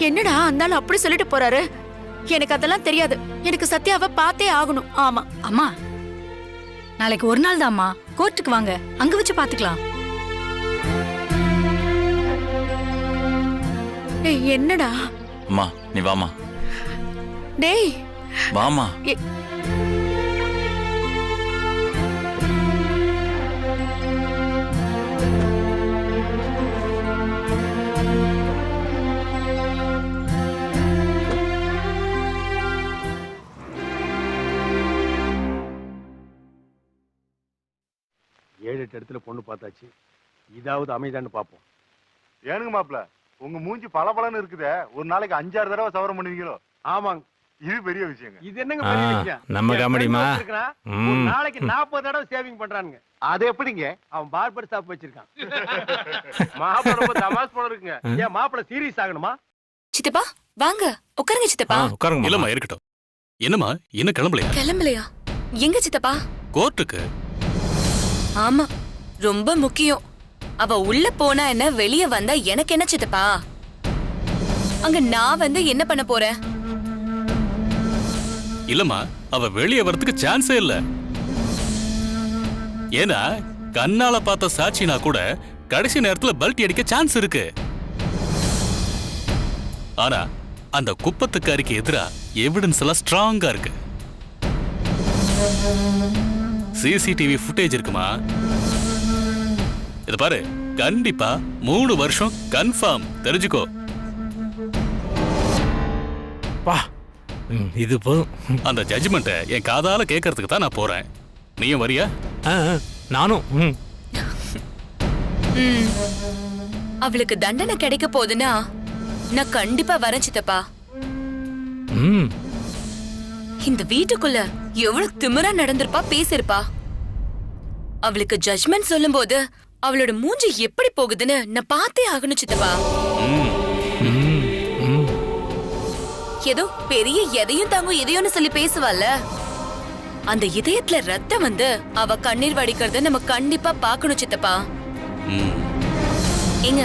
என்னடா அந்தாலும் அப்படி சொல்லிட்டு போறாரு? எனக்கு அதெல்லாம் தெரியாது. எனக்கு சத்யாவை பார்த்தே ஆகணும். ஆமா அம்மா, நாளைக்கு ஒரு நாள் தான்மா. கோர்ட்டுக்கு வாங்க, அங்க வச்சு பாத்துக்கலாம். டேய் என்னடா? அம்மா நீ வாமா. டேய் வாமா. 7-8 இடத்துல பொண்ணு பார்த்தாச்சு. இதாவது அமைதான்னு பாப்போம். ஏனுங்க மாப்ள, உங்க மூஞ்சி பளபளன்னு இருக்குதே, ஒரு நாளைக்கு 5-6 தடவை சவரம் பண்ணுவீங்களோ? ஆமாங்க. இது பெரிய விஷயங்க. இது என்னங்க பெரிய விஷயம்? நம்ம காமெடிமா. ஒரு நாளைக்கு 40 தடவை சேவிங் பண்றானுங்க. அது எப்படிங்க? அவன் பார்பர் ஷாப் வச்சிருக்கான். மாப்பிள ரொம்ப தமாஸ் போல இருக்குங்க. ஏன் மாப்பிள சீரியஸ் ஆகணுமா? சித்தப்பா வாங்க உட்காருங்க சித்தப்பா. உட்காருங்க. இல்லம்மா இருக்கட்டும். என்னம்மா இன்னும் கிளம்பலையா? கிளம்பலையா? எங்க சித்தப்பா? கோர்ட்டுக்கு. ஆமா, ரொம்ப முக்கியம். அவ உள்ள போனா என்ன, வெளிய வந்தா எனக்கு என்ன சித்தப்பா? அங்க நான் வந்து என்ன பண்ண போறேன்? இல்லம்மா, அவ வெளியே வரதுக்கு சான்ஸே இல்ல. ஏன்னா கண்ணால பார்த்த சாட்சினா கூட கடைசி நேரத்துல பல்டி அடிக்க சான்ஸ் இருக்கு. ஆனா அந்த குப்பத்துக்காரிக்கு எதிரா எவிடன்ஸ் எல்லாம் ஸ்ட்ராங்கா இருக்கு. சிசிடிவி ஃபுட்டேஜ் இருக்குமா? இத பாரு, கண்டிப்பா 3 வருஷம் கன்ஃபார்ம். தெரிஞ்சுக்கோ. வா, இது போதும். அந்த ஜட்ஜ்மெண்ட்டை என் காதால கேட்கறதுக்கு தான் நான் போறேன். நீயும் வரியா? நானும். அவளுக்கு தண்டனை கிடைக்க போகுதுன்னா நான் கண்டிப்பா வரேன் சித்தப்பா. இந்த வீட்டுக்குள்ள எவ்வளவு திமிரா நடந்திருப்பா, பேசிருப்பா. அவளுக்கு ஜட்ஜ்மெண்ட் சொல்லும் போது அவளோட மூஞ்சி எப்படி போகுதுன்னு நான் பார்த்தே ஆகணும் சித்தப்பா. ஏதோ பெரிய எதையும் தாங்கும் எதையோன்னு சொல்லி பேசுவாள்ல, அந்த இதயத்துல ரத்தம் வந்து அவ கண்ணீர் வடிக்கிறத நம்ம கண்டிப்பா பார்க்கணும் சித்தப்பா. ஏங்க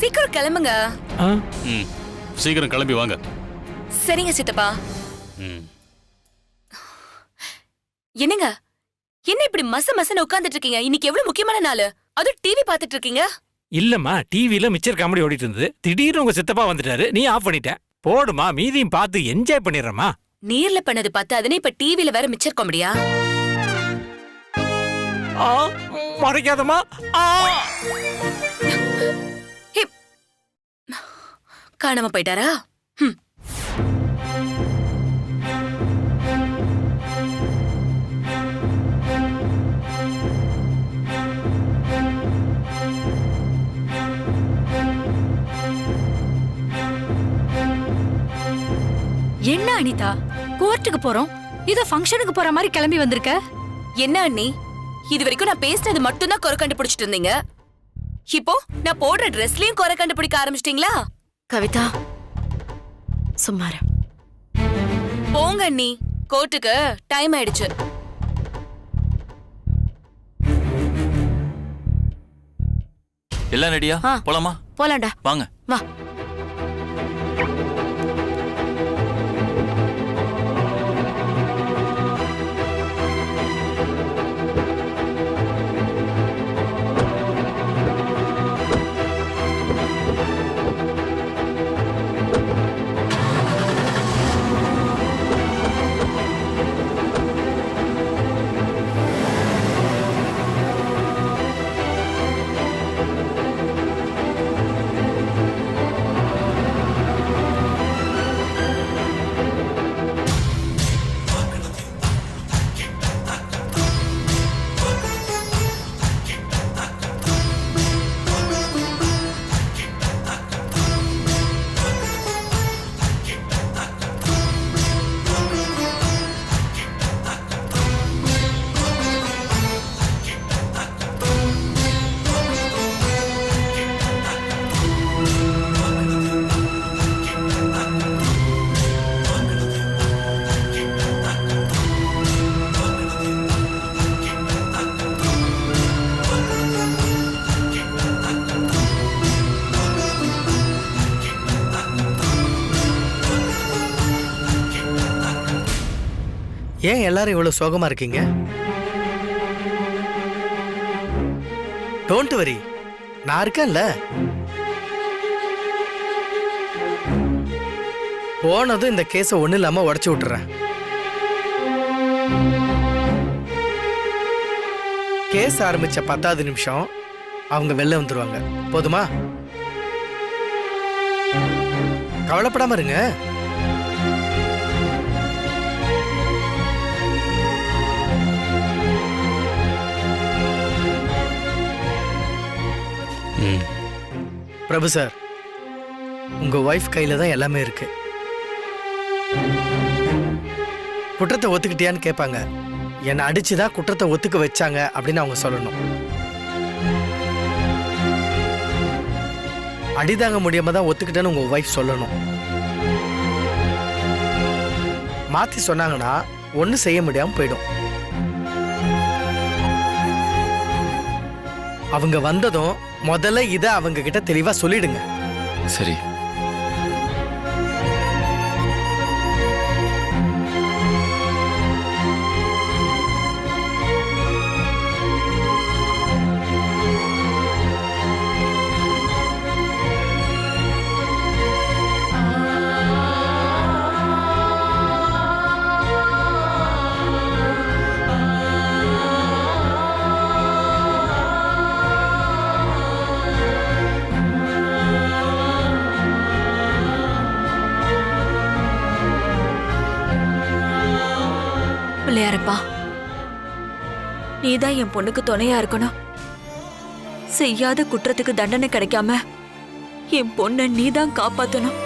சீக்கிரம் கிளம்புங்க. சீக்கிரம் கிளம்பி வாங்க. சரிங்க சித்தப்பா. என்னங்க என்ன இப்படி மசன்னு உட்கார்ந்துட்டு இருக்கீங்க? இன்னைக்கு எவ்வளவு முக்கியமான நாள், அதுவும் டிவி பார்த்துட்டு இருக்கீங்க. இல்லம்மா, டிவில மிச்சர் காமெடி ஓடிட்டு இருந்தது. திடீர்னு உங்க சித்தப்பா வந்துட்டாரு, நீ ஆஃப் பண்ணிட்ட. போடுமா, மீதியும் பார்த்து என்ஜாய் பண்ணிடுறமா. நேர்ல பண்ணது பார்த்து அதுனே இப்ப டிவில வேற மிச்சர் காமெடியா? மறைக்காதமா. காணாம போயிட்டாரா? என்ன அனிதா, கோர்ட்டுக்கு போறோம், இதோ ஃபங்க்ஷனுக்கு போற மாதிரி கிளம்பி வந்திருக்க? என்ன அண்ணி, இது வரைக்கும் நான் பேசினது மட்டும் தான் குறை கண்டுபிடிச்சிட்டு இருந்தீங்க. இப்போ நான் போடுற ட்ரெஸ்லயும் குறை கண்டுபிடிக்க ஆரம்பிச்சிட்டீங்களா? கவிதா சும்மாரு. போங்க அண்ணி, கோர்ட்டுக்கு டைம் ஆயிடுச்சு. எல்லாம் ரெடியா? போலாமா? போலாண்டா, வாங்க. வா. ஏன் எல்லாரும் இவ்வளவு சோகமா இருக்கீங்க? டோன்ட் வரி, நான் இருக்கேன்ல. போனதும் இந்த கேஸை ஒன்றும் இல்லாம உடச்சு விட்டுறேன். கேஸ் ஆரம்பிச்ச 10வது நிமிஷம் அவங்க வெளில வந்துருவாங்க. போதுமா? கவலைப்படாம இருங்க. பிரபு சார், உங்க ஒய்ஃப் கையில தான் எல்லாமே இருக்கு. குற்றத்தை ஒத்துக்கிட்டியான்னு கேட்பாங்க. என்னை அடிச்சுதான் குற்றத்தை ஒத்துக்க வச்சாங்க அப்படின்னு அவங்க சொல்லணும். அடிதாங்க முடியாம தான் ஒத்துக்கிட்டேன்னு உங்க ஒய்ஃப் சொல்லணும். மாத்தி சொன்னாங்கன்னா ஒன்னும் செய்ய முடியாம போயிடும். அவங்க வந்ததும் முதல்ல இத அவங்க கிட்ட தெளிவா சொல்லிடுங்க. சரி. பிள்ளையாரப்பா, நீதான் என் பொண்ணுக்கு துணையா இருக்கணும். செய்யாத குற்றத்துக்கு தண்டனை கிடைக்காம என் பொண்ணை நீதான் காப்பாத்தணும்.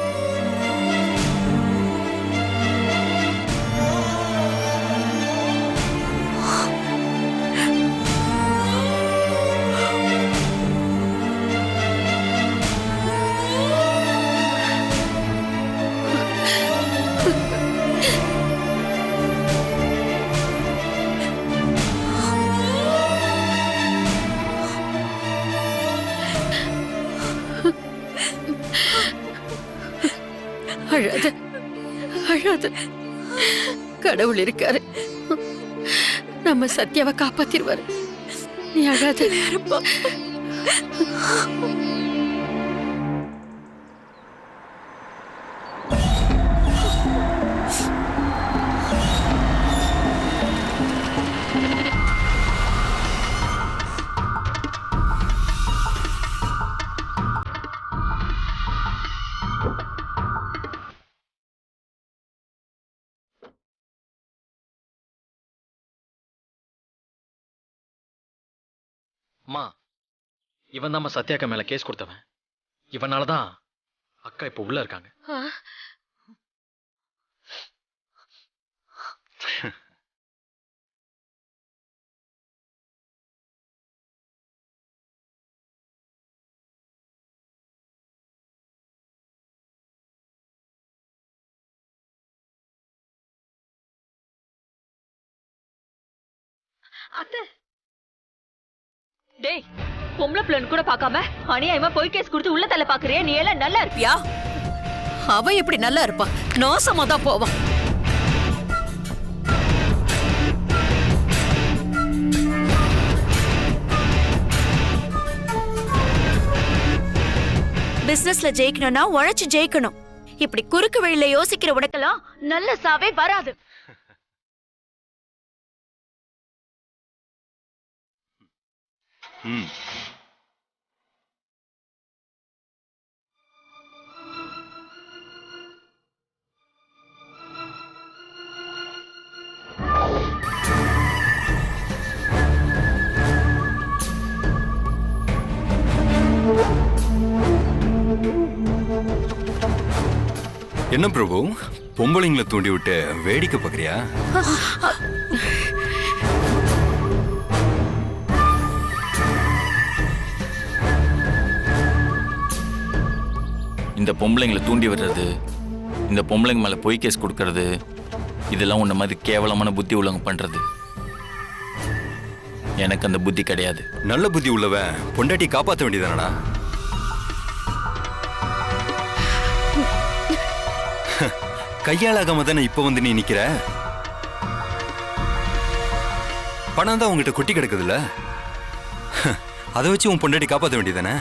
அழாத அழாத, கடவுள் இருக்காரு, நம்ம சத்யாவை காப்பாத்திருவாரு. நீ அழாத. அம்மா, இவன் தான் சத்யாக்கா மேல கேஸ் கொடுத்தவன். இவனாலதான் அக்கா இப்ப உள்ள இருக்காங்க. அத்தை, டேய், பொம்பளை பிள்ளை கூட பார்க்காம அநியாயமா போய் கேஸ் கொடுத்து உள்ள தள்ள பாக்குறியா? நீ எல்லாம் நல்லா இருப்பியா? அவன் எப்படி நல்லா இருப்பான்? நாசமா தான் போவான். பிசினஸ்ல ஜெயிக்கணும்னா உழைச்சு ஜெயிக்கணும். இப்படி குறுக்கு வழியில யோசிக்கிற உனக்கெல்லாம் நல்ல சாவே வராது. என்ன பிரபு, பொம்பளைங்களை தூண்டி விட்டு வேடிக்கை பார்க்கறியா? இந்த பொம்பளைங்களை தூண்டி விடுறது, இந்த பொம்பளைங்க மேல பொய் கேஸ் கொடுக்கறது, இதெல்லாம் உன்ன மாதிரி கேவலமான புத்தி உள்ளவங்க பண்றது. எனக்கு அந்த புத்தி கிடையாது. நல்ல புத்தி உள்ளவன் பொண்டாட்டி காப்பாற்ற வேண்டியதானடா. கையாளாகாம தானே இப்ப வந்து நீ நிக்கிற. பணம் தான் உங்ககிட்ட கொட்டி கிடக்குதுல்ல, அதை வச்சு உன் பொண்டாட்டி காப்பாற்ற வேண்டியதானே?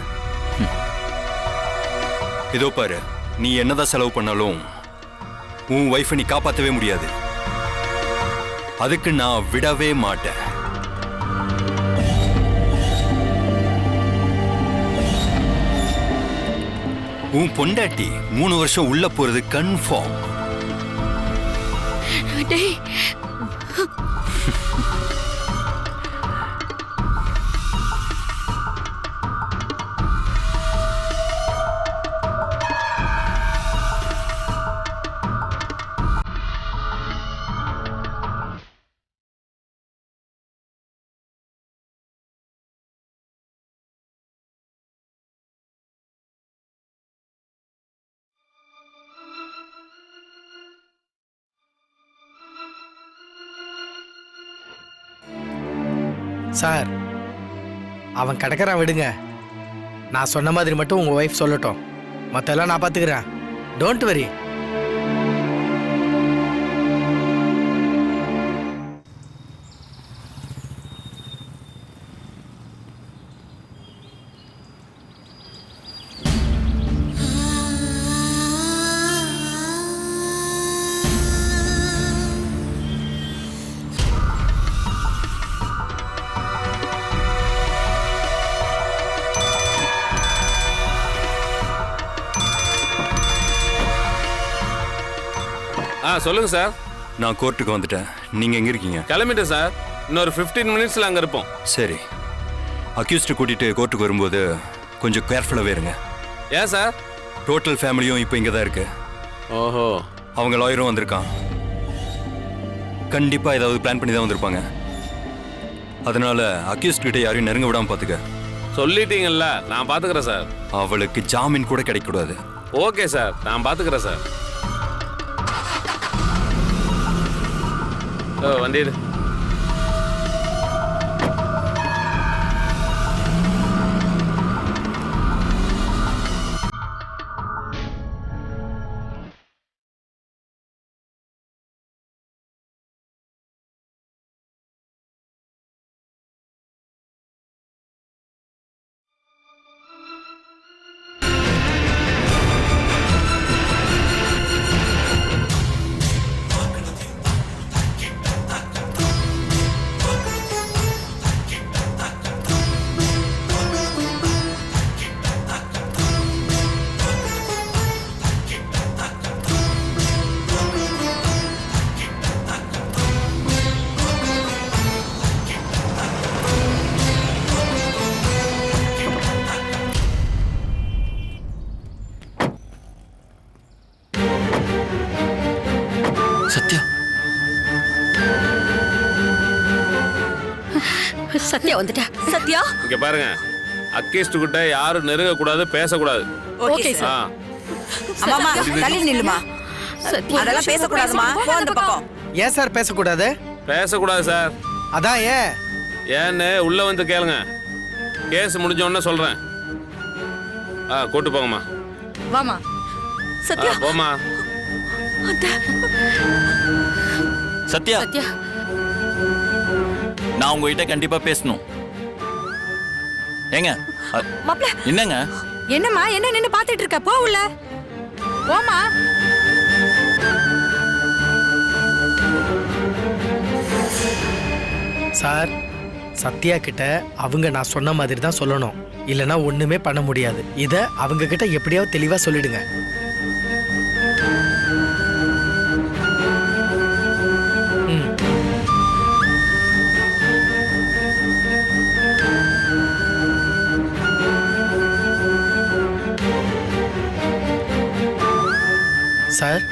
இதோ பாரு, நீ என்னதான் செலவு பண்ணாலும் உன் ஒய்ஃபை நீ காப்பாற்றவே முடியாது. அதுக்கு நான் விடவே மாட்டேன். உன் பொண்டாட்டி 3 வருஷம் உள்ள போறது கன்ஃபார்ம். டேய் சார், அவன் கிடக்கிறான், விடுங்க. நான் சொன்ன மாதிரி மட்டும் உங்கள் ஒய்ஃப் சொல்லட்டும், மற்றெல்லாம் நான் பார்த்துக்கிறேன். Don't worry. சொல்லுங்க சார். நான் கோர்ட்டுக்கு வந்துட்டேன். நீங்க எங்க இருக்கீங்க? கிளம்பிட்டேன் சார். இன்னொரு 15 மினிட்ஸ்ல அங்க இருப்போம். சரி, அக்யூஸ்ட் கூட்டிட்டு கோர்ட்டுக்கு வரும்போது கொஞ்சம் கேர்ஃபுல்லாவே இருங்க. ஏன் சார்? டோட்டல் ஃபேமிலியும் இப்போ இங்க தான் இருக்கு. ஓஹோ. அவங்க லாயரும் வந்திருக்கான். கண்டிப்பா ஏதாவது பிளான் பண்ணி தான் வந்திருப்பாங்க. அதனால அக்யூஸ்ட் கிட்ட யாரையும் நெருங்க விடாம பாத்துக்க. சொல்லிட்டீங்கல்ல, நான் பாத்துக்கிறேன் சார். அவளுக்கு ஜாமீன் கூட கிடைக்க கூடாது. ஓகே சார், நான் பாத்துக்கிறேன் சார். வண்டி எடு. சத்யா வந்துட்டா. சத்யா, இங்க பாருங்க, அக்யூஸ்ட் கிட்ட யாரும் நெருங்க கூடாது, பேசக்கூடாது. Okay sir. அம்மா தள்ளி நில்லுமா. அதெல்லாம் பேசக்கூடாதுமா. போ அந்த பக்கம். ஏன் சார் பேசக்கூடாது? பேசக்கூடாது சார். அதான் ஏன்? ஏன்னு உள்ள வந்து கேளுங்க. கேஸ் முடிஞ்ச உடனே சொல்றேன். கூட்டு போங்கம்மா. வாமா. சத்யா, போமா. சத்யா, சத்யா, நான் உங்ககிட்ட கண்டிப்பா பேசணும். ஏங்க மாப்ள. என்னங்க? என்னம்மா என்ன நின்னு பாத்துட்டு இருக்க? போ உள்ள. போமா. சார், சத்யா கிட்ட அவங்க நான் சொன்ன மாதிரி தான் சொல்லணும், இல்லைன்னா ஒண்ணுமே பண்ண முடியாது. இதை அவங்க கிட்ட எப்படியாவது தெளிவா சொல்லிடுங்க. சார்.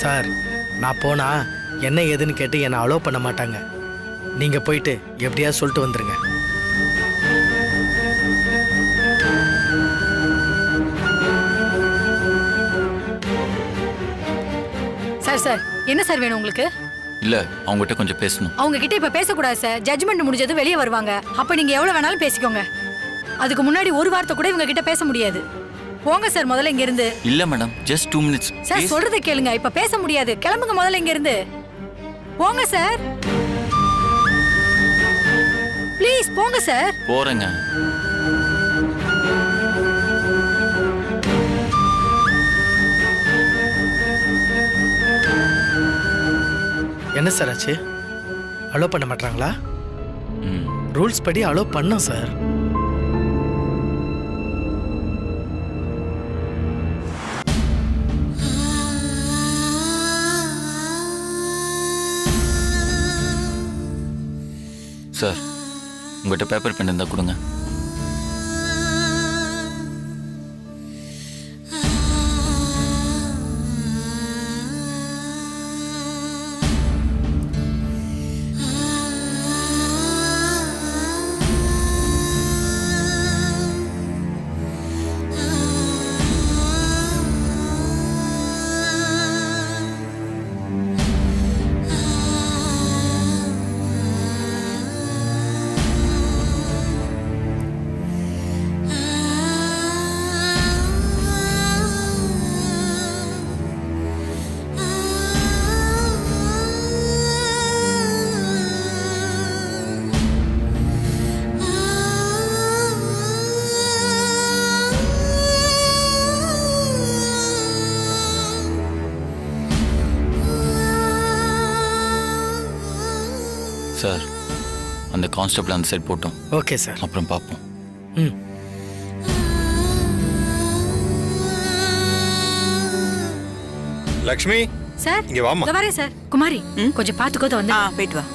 சார், நான் போனா என்ன ஏதுன்னு கேட்டு என்னை அலோவ் பண்ண மாட்டாங்க. நீங்க போயிட்டு எப்படியாவது சொல்லிட்டு வந்துருங்க. சார் என்ன சார் வேணும் உங்களுக்கு? இல்ல அவங்ககிட்ட கொஞ்சம் பேசணும். அவங்க கிட்ட இப்ப பேசக்கூடாது சார். ஜட்ஜ்மெண்ட் முடிஞ்சது வெளியே வருவாங்க. அப்ப நீங்க எவ்வளவு வேணாலும் பேசிக்கோங்க. அதுக்கு முன்னாடி ஒரு வார்த்தை கூட இவங்க கிட்ட பேச முடியாது. போங்க சார் முதல்ல இங்க இருந்து. இல்ல மேடம், ஜஸ்ட் 2 minutes. சார் சொல்றதை கேளுங்க. இப்ப பேச முடியாது. கிளம்புங்க முதல்ல இங்க இருந்து. போங்க சார். ப்ளீஸ் போங்க சார். போறேங்க. என்ன சார் ஆச்சு? அலோ பண்ண மாட்டாங்களா? ரூல்ஸ் படி அலோ பண்ணோம் சார். சார், உங்கள்கிட்ட பேப்பர் பென் இருந்தா கொடுங்க. சார், அந்த கான்ஸ்டபிள் அந்த சைடு போட்டோம். Okay sir. அப்புறம் பார்ப்போம். லக்ஷ்மி சார் இங்க வாமா. இங்க வரேன் சார். குமாரி கொஞ்சம் பாத்துக்கோ வந்து. போயிட்டு வா.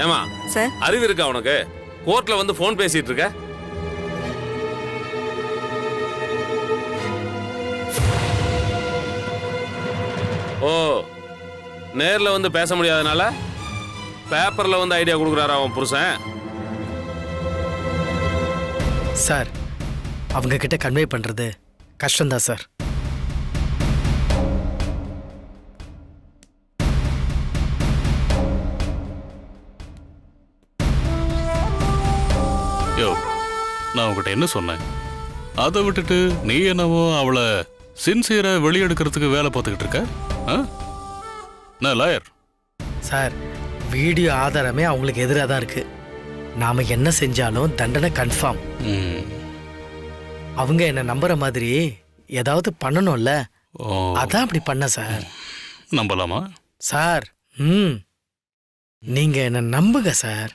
ஏமா சார், அறிவு இருக்கா உனக்கு? கோர்ட்ல வந்து போன் பேசிட்டு இருக்க. ஓ, நேர்ல வந்து பேச முடியாதனால பேப்பர்ல வந்து ஐடியா கொடுக்குறாரு அவன் புருஷன். சார், அவங்க கிட்ட கன்வே பண்றது கஷ்டம்தான் சார். யோ, நான் உங்ககிட்ட என்ன சொன்னேன்? அதை விட்டுட்டு நீ என்னவோ அவளை சின்சியரா வெளியெடுக்கிறதுக்கு வேலை பார்த்துக்கிட்டு இருக்க. நான் லாயர் சார். வீடியோ ஆதாரமே அவங்களுக்கு எதிராக தான் இருக்கு. நாம என்ன செஞ்சாலும் தண்டனை கன்ஃபார்ம். அவங்க என்ன நம்புற மாதிரி ஏதாவது பண்ணணும்ல, அதான் அப்படி பண்ண சார். நம்பலாமா சார்? நீங்க என்ன நம்புங்க சார்.